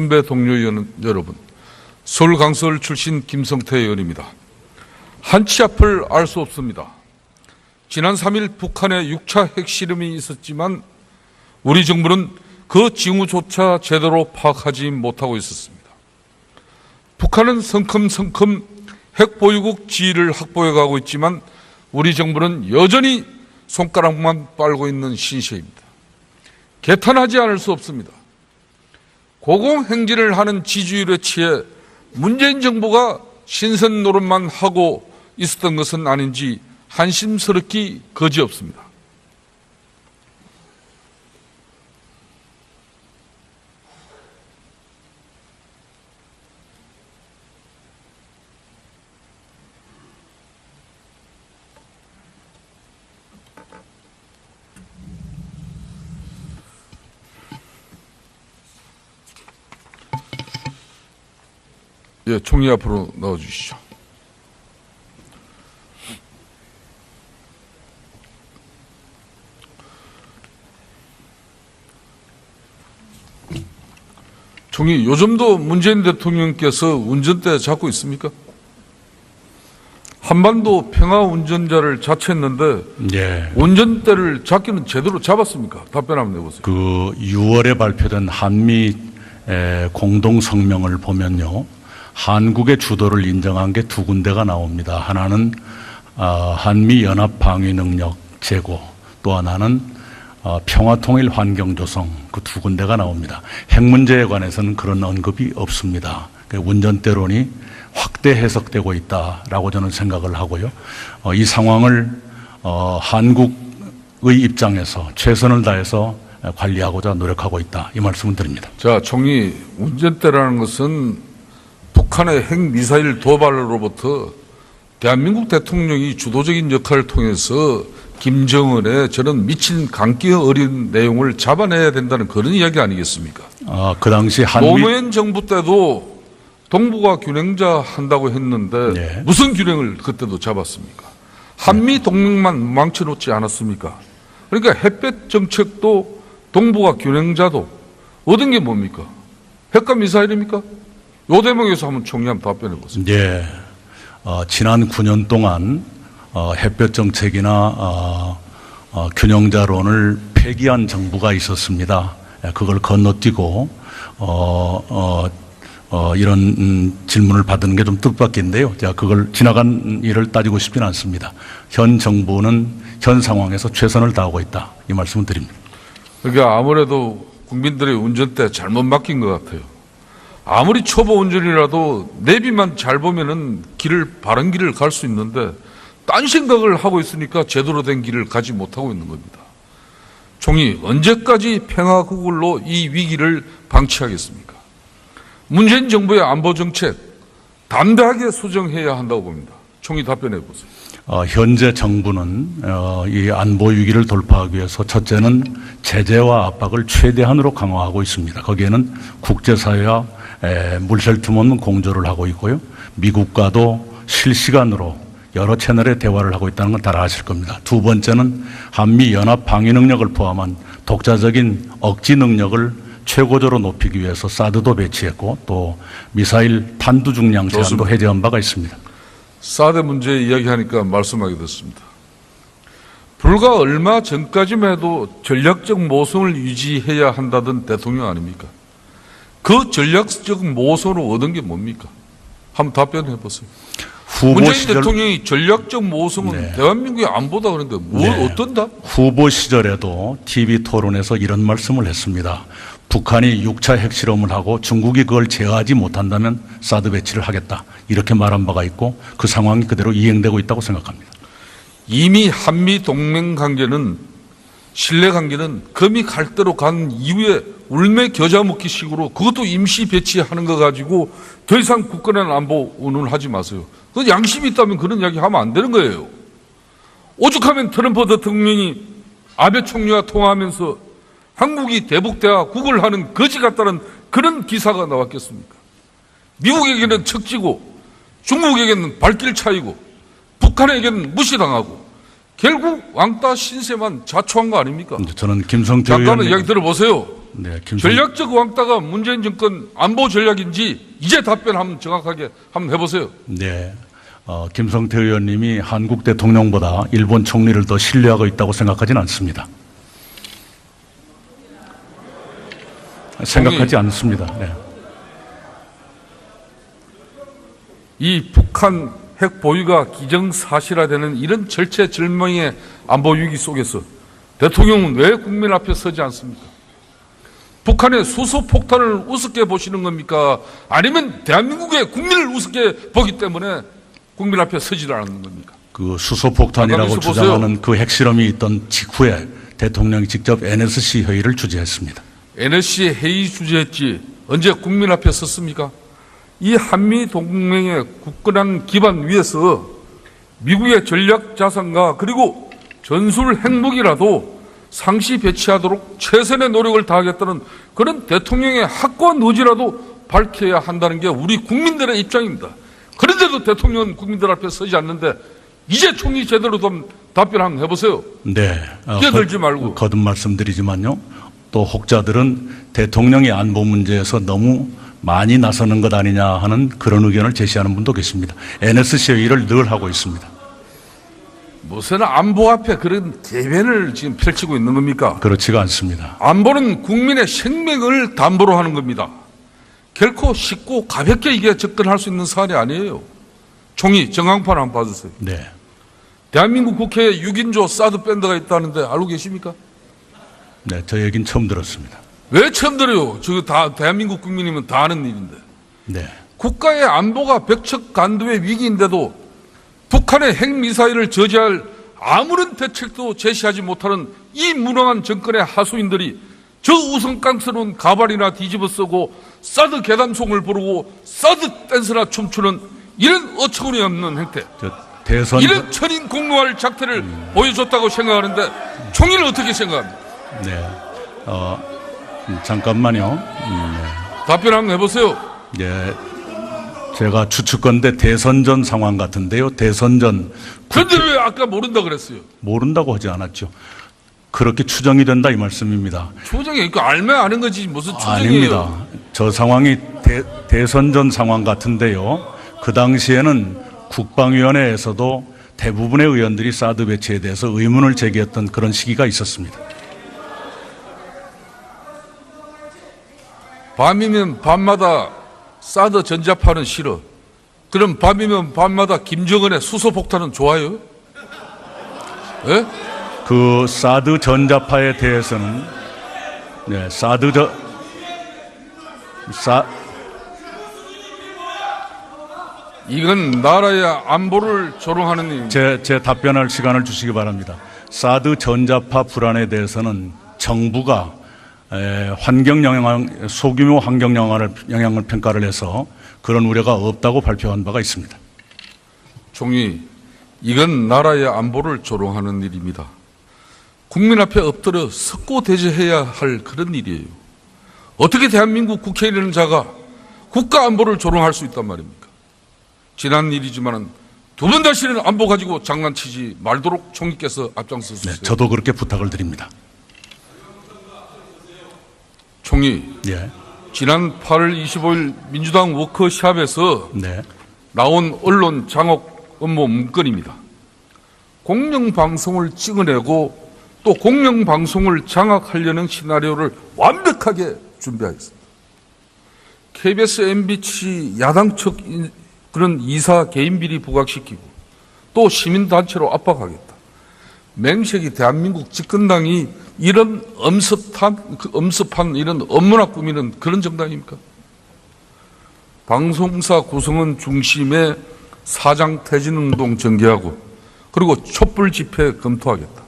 선배 동료 의원 여러분, 서울 강서울 출신 김성태 의원입니다. 한치 앞을 알 수 없습니다. 지난 3일 북한의 6차 핵실험이 있었지만 우리 정부는 그 징후조차 제대로 파악하지 못하고 있었습니다. 북한은 성큼성큼 핵보유국 지위를 확보해가고 있지만 우리 정부는 여전히 손가락만 빨고 있는 신세입니다. 개탄하지 않을 수 없습니다. 고공행진을 하는 지지율에 취해 문재인 정부가 신선 노릇만 하고 있었던 것은 아닌지 한심스럽기 거지없습니다. 예, 총리 앞으로 나와주시죠. 총리, 요즘도 문재인 대통령께서 운전대 잡고 있습니까? 한반도 평화운전자를 자처했는데 예. 운전대를 잡기는 제대로 잡았습니까? 답변 한번 내보세요. 6월에 발표된 한미 공동성명을 보면요. 한국의 주도를 인정한 게 두 군데가 나옵니다. 하나는 한미 연합 방위 능력 제고, 또 하나는 평화통일 환경 조성, 그 두 군데가 나옵니다. 핵 문제에 관해서는 그런 언급이 없습니다. 운전대론이 확대 해석되고 있다라고 저는 생각을 하고요. 이 상황을 한국의 입장에서 최선을 다해서 관리하고자 노력하고 있다, 이 말씀을 드립니다. 자, 총리, 운전대라는 것은 북한의 핵미사일 도발로부터 대한민국 대통령이 주도적인 역할을 통해서 김정은의 저는 미친 강기 어린 내용을 잡아내야 된다는 그런 이야기 아니겠습니까? 그 당시 노무현 정부 때도 동북아 균형자 한다고 했는데 네. 무슨 균형을 그때도 잡았습니까? 한미 동맹만 망쳐놓지 않았습니까? 그러니까 햇볕 정책도 동북아 균형자도 얻은 게 뭡니까? 핵과 미사일입니까? 요 대목에서 한번 총리 한번 답변해 보세요. 예. 지난 9년 동안 햇볕 정책이나 균형자론을 폐기한 정부가 있었습니다. 그걸 건너뛰고 이런 질문을 받는 게 좀 뜻밖인데요. 제가 그걸 지나간 일을 따지고 싶지는 않습니다. 현 정부는 현 상황에서 최선을 다하고 있다, 이 말씀을 드립니다. 그러니까 아무래도 국민들의 운전대 잘못 맡긴 것 같아요. 아무리 초보 운전이라도 내비만 잘 보면은 바른 길을 갈 수 있는데 딴 생각을 하고 있으니까 제대로 된 길을 가지 못하고 있는 겁니다. 총리, 언제까지 평화구굴로 이 위기를 방치하겠습니까? 문재인 정부의 안보 정책 담대하게 수정해야 한다고 봅니다. 총리 답변해 보세요. 현재 정부는 이 안보 위기를 돌파하기 위해서 첫째는 제재와 압박을 최대한으로 강화하고 있습니다. 거기에는 국제사회와 물샐 틈 없는 공조를 하고 있고요. 미국과도 실시간으로 여러 채널의 대화를 하고 있다는 건 다 아실 겁니다. 두 번째는 한미 연합 방위 능력을 포함한 독자적인 억지 능력을 최고조로 높이기 위해서 사드도 배치했고 또 미사일 탄두 중량 제한도 해제한 바가 있습니다. 사드 문제 이야기하니까 말씀하게 됐습니다. 불과 얼마 전까지만 해도 전략적 모성을 유지해야 한다던 대통령 아닙니까? 그 전략적 모성으로 얻은 게 뭡니까? 한번 답변해 보세요. 문재인 대통령이 전략적 모성은 네. 대한민국의 안보다 그런데 어떤 답? 후보 시절에도 TV 토론에서 이런 말씀을 했습니다. 북한이 6차 핵실험을 하고 중국이 그걸 제어하지 못한다면 사드 배치를 하겠다, 이렇게 말한 바가 있고 그 상황이 그대로 이행되고 있다고 생각합니다. 이미 한미 동맹 관계는 신뢰 관계는 금이 갈 대로 간 이후에 울매 겨자 먹기 식으로 그것도 임시 배치하는 거 가지고 더 이상 국가의 안보 운운하지 마세요. 그 양심이 있다면 그런 이야기 하면 안 되는 거예요. 오죽하면 트럼프 대통령이 아베 총리와 통화하면서 한국이 대북대화 구걸하는 거지 같다는 그런 기사가 나왔겠습니까? 미국에게는 척지고 중국에게는 발길 차이고 북한에게는 무시당하고 결국 왕따 신세만 자초한 거 아닙니까? 저는 김성태 잠깐만 의원님, 이야기 들어보세요. 네, 전략적 왕따가 문재인 정권 안보 전략인지 이제 답변 한번 정확하게 한번 해보세요. 네. 김성태 의원님이 한국 대통령보다 일본 총리를 더 신뢰하고 있다고 생각하지는 않습니다. 생각하지 않습니다. 네. 이 북한 핵 보유가 기정사실화되는 이런 절체절명의 안보 위기 속에서 대통령은 왜 국민 앞에 서지 않습니까? 북한의 수소폭탄을 우습게 보시는 겁니까? 아니면 대한민국의 국민을 우습게 보기 때문에 국민 앞에 서지를 않는 겁니까? 그 수소폭탄이라고 주장하는 그 핵실험이 있던 직후에 대통령이 직접 NSC 회의를 주재했습니다. NSC 회의 주재했지 언제 국민 앞에 섰습니까? 이 한미 동맹의 굳건한 기반 위에서 미국의 전략 자산과 그리고 전술 핵무기라도 상시 배치하도록 최선의 노력을 다하겠다는 그런 대통령의 확고한 의지라도 밝혀야 한다는 게 우리 국민들의 입장입니다. 그런데도 대통령은 국민들 앞에 서지 않는데 이제 총리 제대로 좀 답변 한번 해보세요. 네. 끼어들지 말고. 거듭 말씀드리지만요. 또 혹자들은 대통령의 안보 문제에서 너무 많이 나서는 것 아니냐 하는 그런 의견을 제시하는 분도 계십니다. NSC 회의를 늘 하고 있습니다. 무슨 안보 앞에 그런 대변을 지금 펼치고 있는 겁니까? 그렇지가 않습니다. 안보는 국민의 생명을 담보로 하는 겁니다. 결코 쉽고 가볍게 이게 접근할 수 있는 사안이 아니에요. 총리 정황판 한번 봐주세요. 네. 대한민국 국회에 6인조 사드 밴드가 있다는데 알고 계십니까? 네, 저 얘기는 처음 들었습니다. 왜 처음 들어요? 저거 다 대한민국 국민이면 다 아는 일인데. 네. 국가의 안보가 벽척간두의 위기인데도 북한의 핵미사일을 저지할 아무런 대책도 제시하지 못하는 이 무능한 정권의 하수인들이 저 우성깡스러운 가발이나 뒤집어 쓰고 사드 계단송을 부르고 사드 댄스나 춤추는 이런 어처구니 없는 행태, 이런 천인 공노할 작태를 보여줬다고 생각하는데 총리는 어떻게 생각합니까? 네. 잠깐만요. 답변 한번 해보세요. 네. 제가 추측건데 대선 전 상황 같은데요. 대선 전. 그런데 왜 아까 모른다 그랬어요? 모른다고 하지 않았죠. 그렇게 추정이 된다 이 말씀입니다. 추정이 그 알면 아는 거지 무슨 추정이에요? 아닙니다. 저 상황이 대선 전 상황 같은데요. 그 당시에는 국방위원회에서도 대부분의 의원들이 사드 배치에 대해서 의문을 제기했던 그런 시기가 있었습니다. 밤이면 밤마다 사드 전자파는 싫어. 그럼 밤이면 밤마다 김정은의 수소폭탄은 좋아요? 예? 그 사드 전자파에 대해서는 네, 이건 나라의 안보를 조롱하는 일입니다. 제 답변할 시간을 주시기 바랍니다. 사드 전자파 불안에 대해서는 정부가 소규모 환경 영향을 평가를 해서 그런 우려가 없다고 발표한 바가 있습니다. 총리, 이건 나라의 안보를 조롱하는 일입니다. 국민 앞에 엎드려 석고대죄해야 할 그런 일이에요. 어떻게 대한민국 국회의원 자가 국가 안보를 조롱할 수 있단 말입니까? 지난 일이지만 두 번 다시는 안보 가지고 장난치지 말도록 총리께서 앞장서 주세요. 네, 저도 그렇게 부탁을 드립니다. 총리, 예. 지난 8월 25일 민주당 워크숍에서 네. 나온 언론 장악 업무 문건입니다. 공영방송을 찍어내고 또 공영방송을 장악하려는 시나리오를 완벽하게 준비하였습니다. KBS, MBC 야당 측 그런 이사 개인비리 부각시키고 또 시민단체로 압박하겠다. 맹색이 대한민국 집권당이 이런 엄습한 이런 업무나 꾸미는 그런 정당입니까? 방송사 구성원 중심의 사장 퇴진운동 전개하고 그리고 촛불 집회 검토하겠다.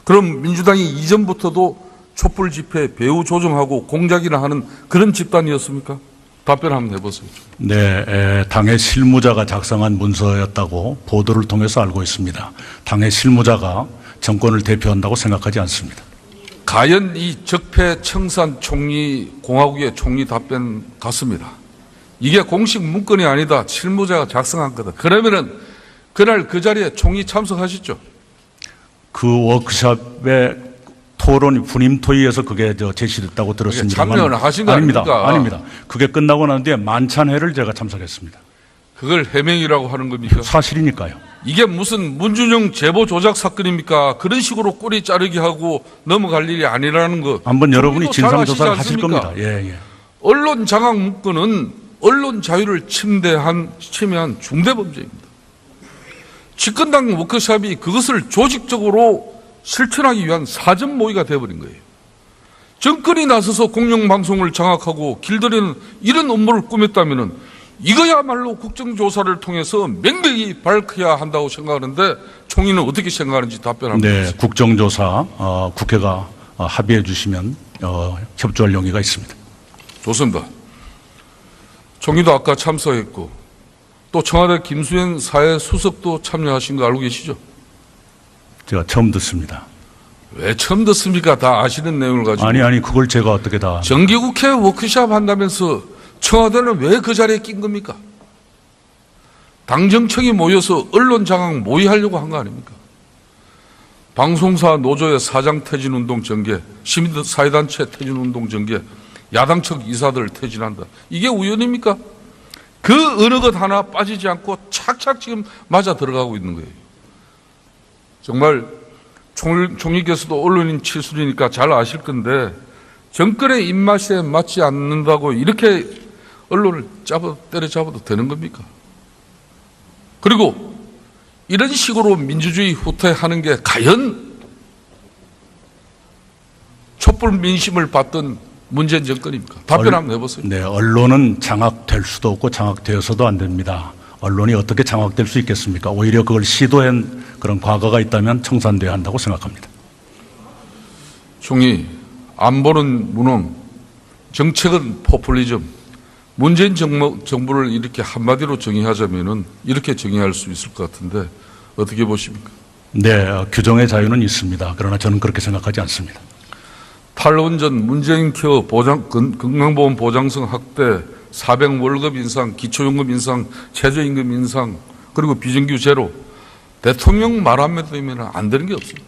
그럼 민주당이 이전부터도 촛불 집회 배후 조정하고 공작이나 하는 그런 집단이었습니까? 답변 한번 해보세요. 네, 당의 실무자가 작성한 문서였다고 보도를 통해서 알고 있습니다. 당의 실무자가 정권을 대표한다고 생각하지 않습니다. 과연 이 적폐 청산 총리 공화국의 총리 답변 같습니다. 이게 공식 문건이 아니다. 실무자가 작성한 거다. 그러면은 그날 그 자리에 총리 참석하셨죠? 그 워크숍에 토론 분임토의에서 그게 제시됐다고 들었습니다만 참여를 하신 거 아닙니까? 아닙니다. 그게 끝나고 난 뒤에 만찬회를 제가 참석했습니다. 그걸 해명이라고 하는 겁니까? 사실이니까요. 이게 무슨 문준영 제보 조작 사건입니까? 그런 식으로 꼬리 자르기 하고 넘어갈 일이 아니라는 거. 한번 여러분이 잘 아시지 진상조사를 하실 않습니까? 겁니다. 예. 언론 장악 문건은 언론 자유를 침해한 중대범죄입니다. 집권당 워크숍이 그것을 조직적으로 실천하기 위한 사전 모의가 되어버린 거예요. 정권이 나서서 공영방송을 장악하고 길들이는 이런 업무를 꾸몄다면 이거야말로 국정조사를 통해서 명백히 밝혀야 한다고 생각하는데 총리는 어떻게 생각하는지 답변합니다. 네, 국정조사 국회가 합의해 주시면 협조할 용의가 있습니다. 좋습니다. 총리도 아까 참석했고 또 청와대 김수현 사회수석도 참여하신 거 알고 계시죠? 제가 처음 듣습니다. 왜 처음 듣습니까? 다 아시는 내용을 가지고. 아니 그걸 제가 어떻게 다 정기국회 워크숍 한다면서 청와대는 왜 그 자리에 낀 겁니까? 당정청이 모여서 언론 장악 모의하려고 한 거 아닙니까? 방송사 노조의 사장 퇴진운동 전개, 시민사회단체 퇴진운동 전개, 야당 측 이사들 퇴진한다. 이게 우연입니까? 그 어느 것 하나 빠지지 않고 착착 지금 맞아 들어가고 있는 거예요. 정말 총리께서도 언론인 출신이니까 잘 아실 건데 정권의 입맛에 맞지 않는다고 이렇게 언론을 때려잡아도 되는 겁니까? 그리고 이런 식으로 민주주의 후퇴하는 게 과연 촛불 민심을 받던 문재인 정권입니까? 답변 한번 해보세요. 네, 언론은 장악될 수도 없고 장악되어서도 안 됩니다. 언론이 어떻게 장악될 수 있겠습니까? 오히려 그걸 시도한 그런 과거가 있다면 청산돼야 한다고 생각합니다. 총리, 안보는 무능, 정책은 포퓰리즘. 문재인 정부를 이렇게 한마디로 정의하자면은 이렇게 정의할 수 있을 것 같은데 어떻게 보십니까? 네, 규정의 자유는 있습니다. 그러나 저는 그렇게 생각하지 않습니다. 탈원전, 문재인 케어, 건강보험 보장성 확대, 400 월급 인상, 기초연금 인상, 최저임금 인상, 그리고 비정규 제로. 대통령 말 한마디 되면 안 되는 게 없습니다.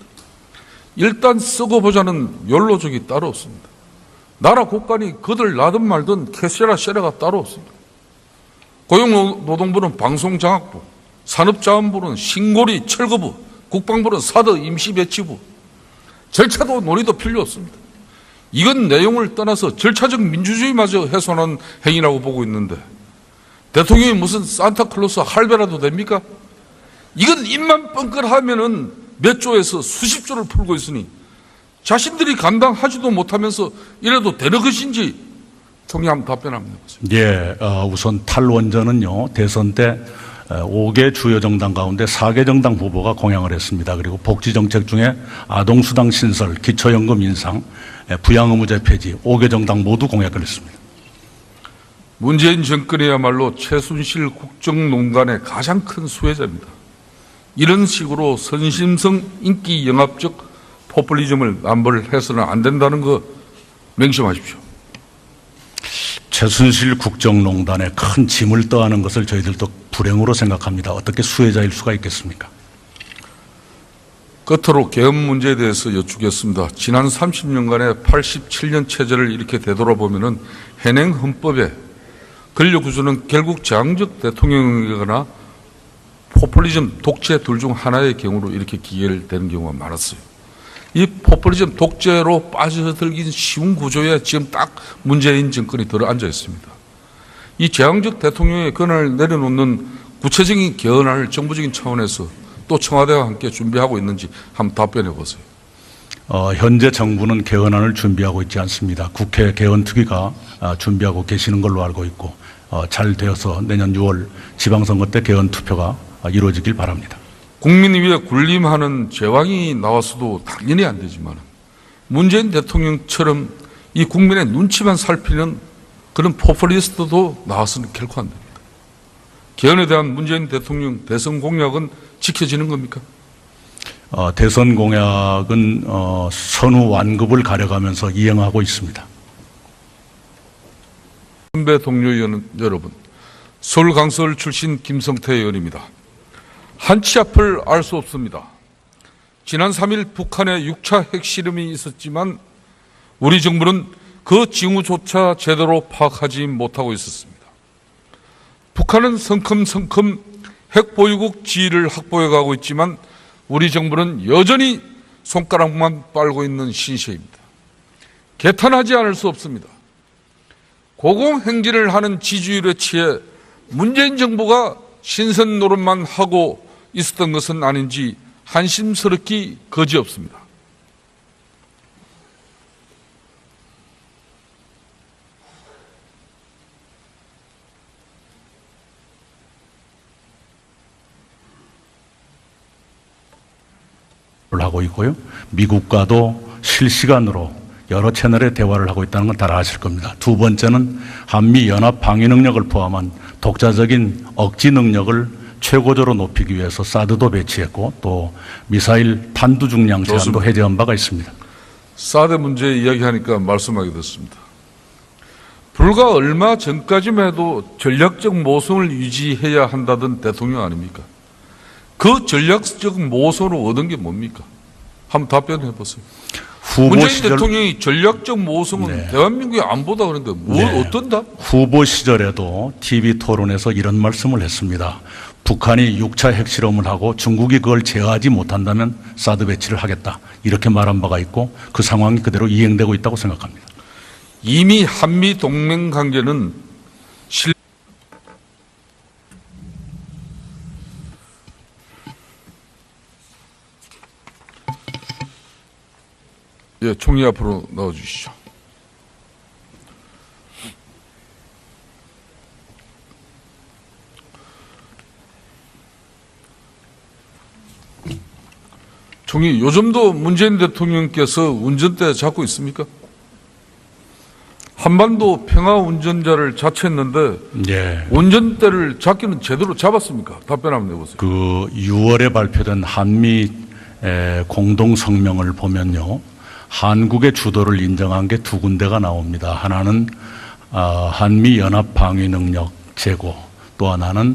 일단 쓰고 보자는 연로족이 따로 없습니다. 나라 국간이 그들 나든 말든 캐세라 세라가 따로 없습니다. 고용노동부는 방송장악부, 산업자원부는 신고리 철거부, 국방부는 사드 임시배치부. 절차도 논의도 필요 없습니다. 이건 내용을 떠나서 절차적 민주주의마저 훼손한 행위라고 보고 있는데 대통령이 무슨 산타클로스 할배라도 됩니까? 이건 입만 뻥끗하면은 몇 조에서 수십 조를 풀고 있으니 자신들이 감당하지도 못하면서 이래도 되는 것인지 총리 한번 답변 한번 해보세요. 예, 우선 탈원전은요, 대선 때 5개 주요 정당 가운데 4개 정당 후보가 공약을 했습니다. 그리고 복지정책 중에 아동수당 신설, 기초연금 인상, 부양의무제 폐지 5개 정당 모두 공약을 했습니다. 문재인 정권이야말로 최순실 국정농단의 가장 큰 수혜자입니다. 이런 식으로 선심성 인기 영합적 포퓰리즘을 남발 해서는 안 된다는 거 명심하십시오. 최순실 국정농단에 큰 짐을 떠안은 것을 저희들도 불행으로 생각합니다. 어떻게 수혜자일 수가 있겠습니까? 끝으로 계엄 문제에 대해서 여쭙겠습니다. 지난 30년간의 87년 체제를 이렇게 되돌아보면은 현행 헌법에 권력구조는 결국 제왕적 대통령이거나 포퓰리즘, 독재 둘 중 하나의 경우로 이렇게 기결되는 경우가 많았어요. 이 포퓰리즘, 독재로 빠져들긴 쉬운 구조에 지금 딱 문재인 정권이 들어앉아 있습니다. 이 제왕적 대통령의 권한을 내려놓는 구체적인 개헌안을 정부적인 차원에서 또 청와대와 함께 준비하고 있는지 한번 답변해 보세요. 현재 정부는 개헌안을 준비하고 있지 않습니다. 국회 개헌특위가 준비하고 계시는 걸로 알고 있고 잘 되어서 내년 6월 지방선거 때 개헌 투표가 이루어지길 바랍니다. 국민 위에 군림하는 제왕이 나와서도 당연히 안 되지만 문재인 대통령처럼 이 국민의 눈치만 살피는 그런 포퓰리스트도 나와서는 결코 안 됩니다. 개헌에 대한 문재인 대통령 대선 공약은 지켜지는 겁니까? 대선 공약은 선후 완급을 가려가면서 이행하고 있습니다. 선배 동료 의원 여러분, 서울강서울 출신 김성태 의원입니다. 한치 앞을 알 수 없습니다. 지난 3일 북한의 6차 핵실험이 있었지만 우리 정부는 그 징후조차 제대로 파악하지 못하고 있었습니다. 북한은 성큼성큼 핵보유국 지위를 확보해 가고 있지만 우리 정부는 여전히 손가락만 빨고 있는 신세입니다. 개탄하지 않을 수 없습니다. 고공행진을 하는 지지율에 취해 문재인 정부가 신선 노릇만 하고 있었던 것은 아닌지 한심스럽기 거지없습니다. 하고 있고요. 미국과도 실시간으로 여러 채널의 대화를 하고 있다는 건 다 아실 겁니다. 두 번째는 한미 연합 방위 능력을 포함한 독자적인 억지 능력을 최고조로 높이기 위해서 사드도 배치했고 또 미사일 탄두 중량 제한도 해제한 바가 있습니다. 사드 문제 이야기하니까 말씀하게 됐습니다. 불과 얼마 전까지만 해도 전략적 모성을 유지해야 한다던 대통령 아닙니까? 그 전략적 모성으로 얻은 게 뭡니까? 한번 답변해 보세요. 문재인 대통령이 전략적 모성은 대한민국의 안보다 그런데 어떤 답? 후보 시절에도 TV 토론에서 이런 말씀을 했습니다. 북한이 6차 핵실험을 하고 중국이 그걸 제어하지 못한다면 사드 배치를 하겠다. 이렇게 말한 바가 있고 그 상황이 그대로 이행되고 있다고 생각합니다. 이미 한미 동맹 관계는 예, 총리 앞으로 나와주시죠. 총리, 요즘도 문재인 대통령께서 운전대 잡고 있습니까? 한반도 평화운전자를 자처했는데 예. 운전대를 잡기는 제대로 잡았습니까? 답변 한번 내보세요. 그 6월에 발표된 한미 공동 성명을 보면요. 한국의 주도를 인정한 게 두 군데가 나옵니다. 하나는 한미 연합 방위 능력 제고, 또 하나는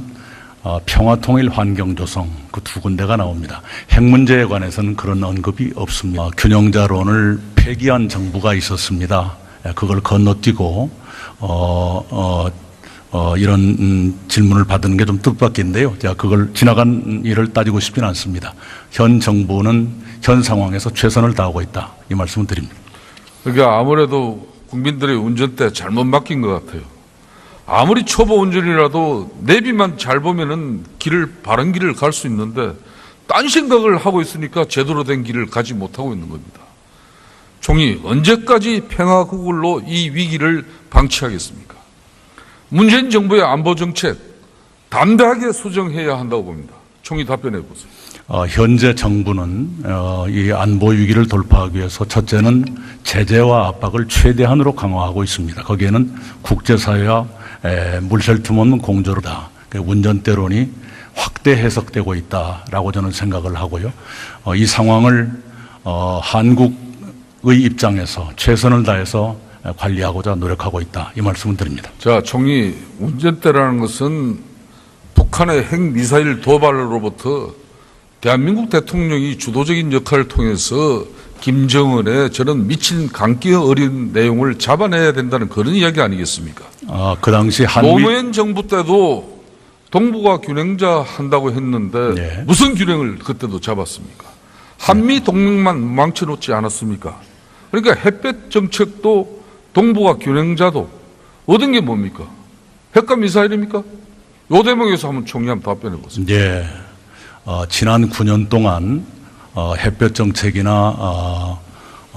평화통일 환경 조성, 그 두 군데가 나옵니다. 핵 문제에 관해서는 그런 언급이 없습니다. 균형자론을 폐기한 정부가 있었습니다. 그걸 건너뛰고 이런 질문을 받는 게 좀 뜻밖인데요. 제가 그걸 지나간 일을 따지고 싶지는 않습니다. 현 정부는 현 상황에서 최선을 다하고 있다. 이 말씀을 드립니다. 그러니까 아무래도 국민들의 운전대 잘못 맡긴 것 같아요. 아무리 초보 운전이라도 내비만 잘 보면은 바른 길을 갈 수 있는데 딴 생각을 하고 있으니까 제대로 된 길을 가지 못하고 있는 겁니다. 총리, 언제까지 평화구굴로 이 위기를 방치하겠습니까? 문재인 정부의 안보 정책 담대하게 수정해야 한다고 봅니다. 총리 답변해 보세요. 현재 정부는 이 안보 위기를 돌파하기 위해서 첫째는 제재와 압박을 최대한으로 강화하고 있습니다. 거기에는 국제사회와 물샐 틈 없는 공조다. 운전대론이 확대 해석되고 있다라고 저는 생각을 하고요. 이 상황을 한국의 입장에서 최선을 다해서 관리하고자 노력하고 있다. 이 말씀을 드립니다. 자, 총리, 운전대라는 것은 북한의 핵미사일 도발로부터 대한민국 대통령이 주도적인 역할을 통해서 김정은의 저는 미친 감기 어린 내용을 잡아내야 된다는 그런 이야기 아니겠습니까? 그 당시 노무현 정부 때도 동북아 균형자 한다고 했는데 네. 무슨 균형을 그때도 잡았습니까? 한미 동맹만 망쳐놓지 않았습니까? 그러니까 햇볕 정책도 동북아 균형자도 얻은 게 뭡니까? 핵과 미사일입니까? 요 대목에서 한번 총리 한번 답변해 보세요. 예. 지난 9년 동안 햇볕 정책이나